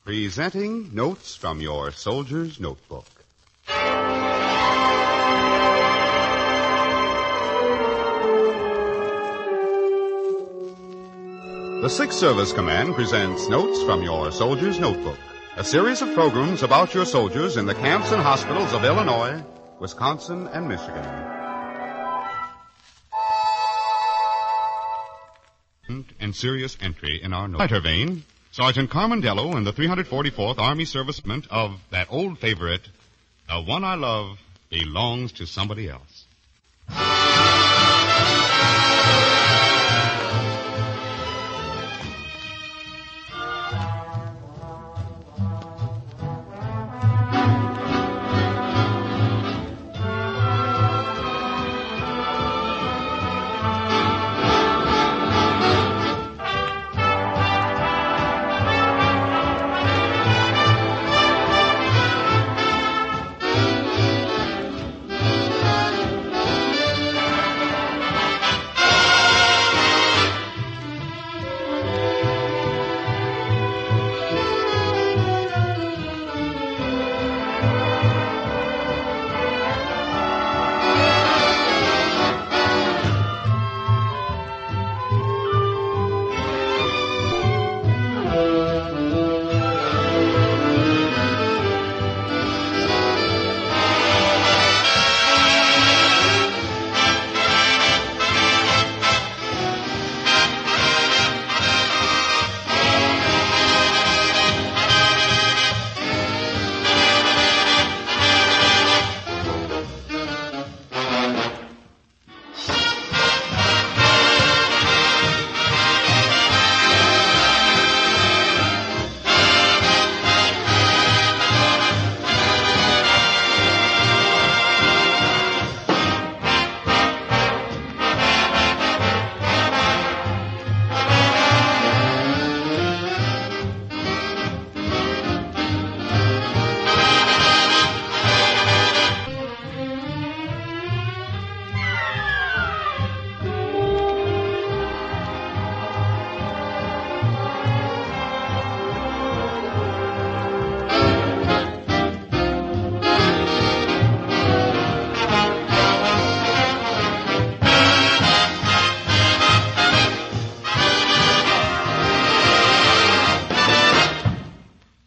Presenting Notes from Your Soldier's Notebook. The Sixth Service Command presents Notes from Your Soldier's Notebook, a series of programs about your soldiers in the camps and hospitals of Illinois, Wisconsin, and Michigan. And serious entry in our lighter vein, Sergeant Carmendello in the 344th Army Servicemen of that old favorite, The One I Love Belongs to Somebody Else.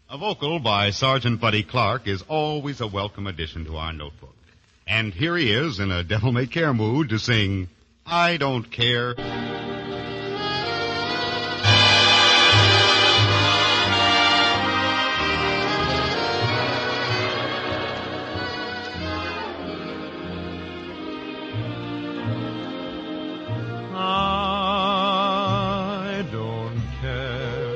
A vocal by Sergeant Buddy Clark is always a welcome addition to our notebook. And here he is in a devil-may-care mood to sing, I Don't Care. I don't care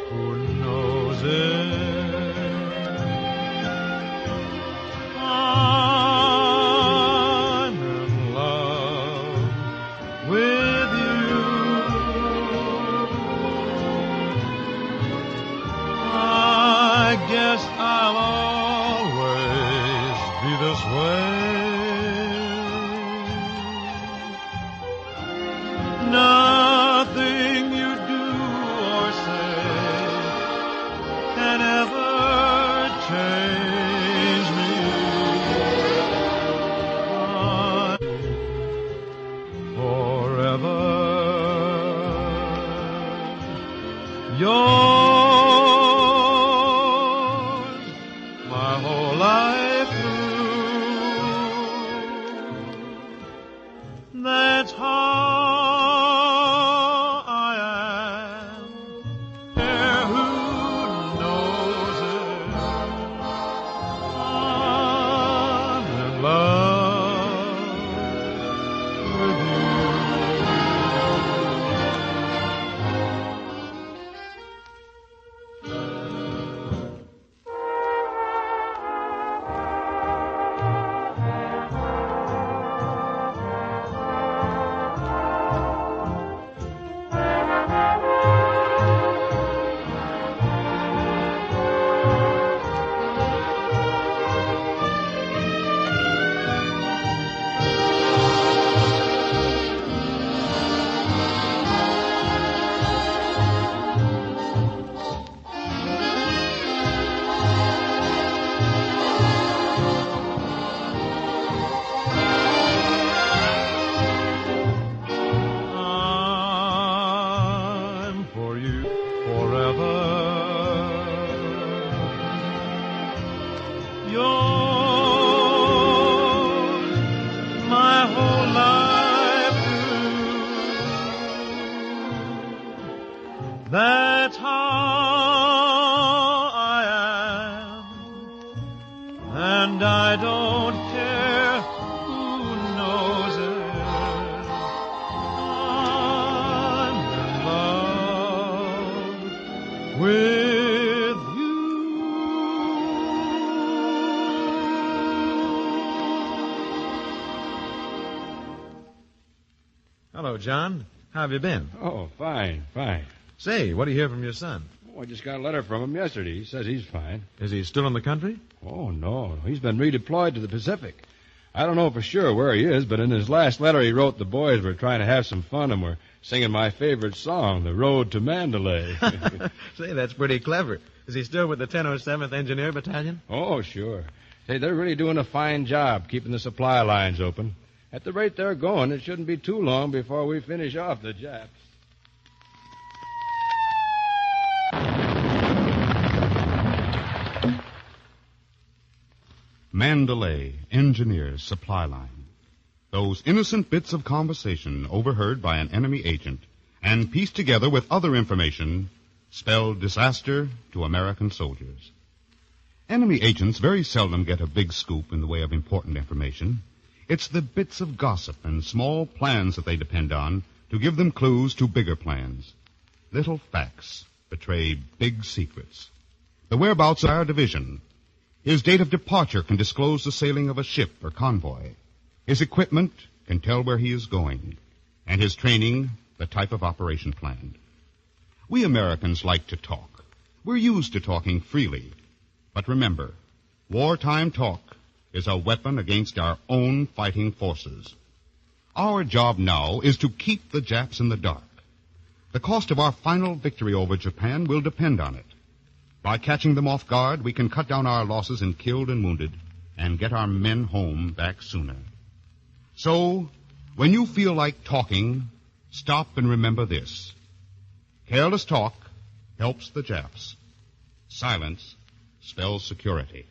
who knows it. I'm in love with you. I guess I'll always be this way. Nothing you do or say can ever change me. Forever, yours, my whole life through. That's how I don't care who knows it. I'm in love with you. Hello, John. How have you been? Oh, fine. Say, what do you hear from your son? Oh, I just got a letter from him yesterday. He says he's fine. Is he still in the country? Oh, no. He's been redeployed to the Pacific. I don't know for sure where he is, but in his last letter he wrote the boys were trying to have some fun and were singing my favorite song, The Road to Mandalay. Say, that's pretty clever. Is he still with the 1007th Engineer Battalion? Oh, sure. Say, they're really doing a fine job keeping the supply lines open. At the rate they're going, it shouldn't be too long before we finish off the Japs. Mandalay, engineers, supply line. Those innocent bits of conversation overheard by an enemy agent and pieced together with other information spelled disaster to American soldiers. Enemy agents very seldom get a big scoop in the way of important information. It's the bits of gossip and small plans that they depend on to give them clues to bigger plans. Little facts betray big secrets. The whereabouts of our division. His date of departure can disclose the sailing of a ship or convoy. His equipment can tell where he is going. And his training, the type of operation planned. We Americans like to talk. We're used to talking freely. But remember, wartime talk is a weapon against our own fighting forces. Our job now is to keep the Japs in the dark. The cost of our final victory over Japan will depend on it. By catching them off guard, we can cut down our losses in killed and wounded and get our men home back sooner. So, when you feel like talking, stop and remember this. Careless talk helps the Japs. Silence spells security.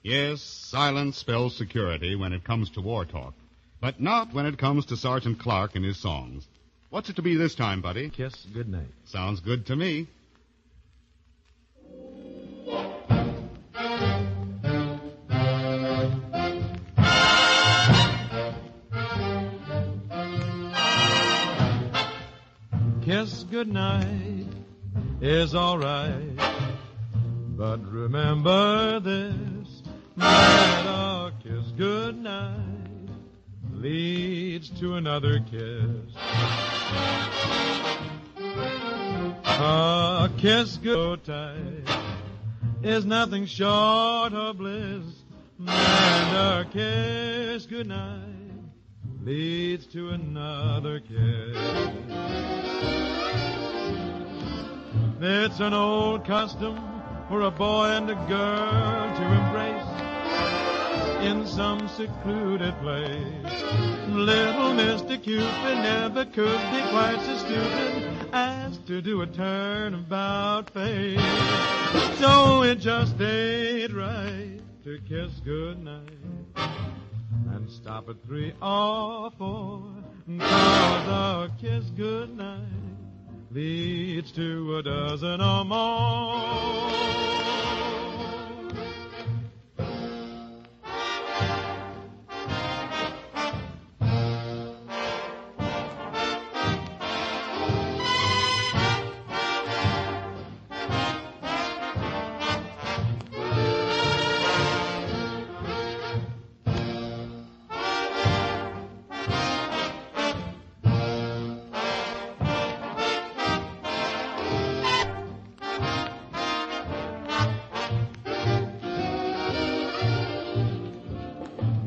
Yes, silence spells security when it comes to war talk, but not when it comes to Sergeant Clark and his songs. What's it to be this time, buddy? Kiss goodnight. Sounds good to me. kiss goodnight is alright. But remember this, that a kiss goodnight leads to another kiss. A kiss goodnight is nothing short of bliss, and a kiss goodnight leads to another kiss. It's an old custom for a boy and a girl to embrace in some secluded place. Little Mr. Cupid never could be quite so stupid as to do a turnabout face. So it just ain't right to kiss goodnight and stop at 3 or 4, 'cause a kiss goodnight leads to a dozen or more.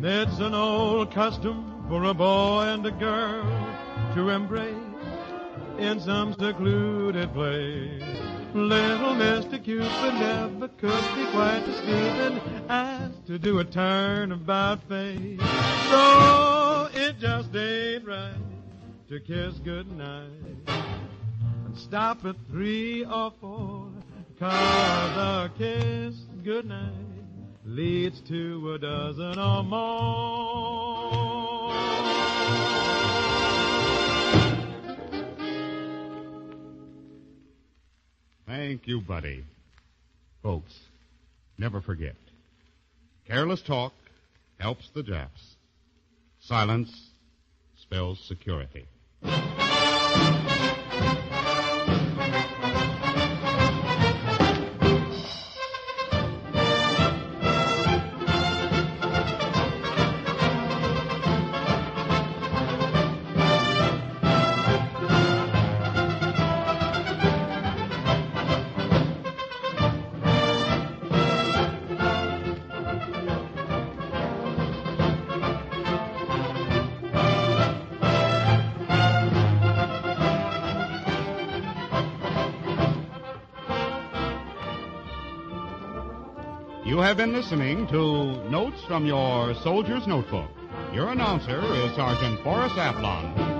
It's an old custom for a boy and a girl to embrace in some secluded place. Little Mr. Cupid never could be quite as stupid as to do a turnabout face. So it just ain't right to kiss goodnight and stop at 3 or 4, 'cause a kiss goodnight leads to a dozen or more. Thank you, buddy. Folks, never forget. Careless talk helps the Japs. Silence spells security. You have been listening to Notes from Your Soldier's Notebook. Your announcer is Sergeant Forrest Aplon.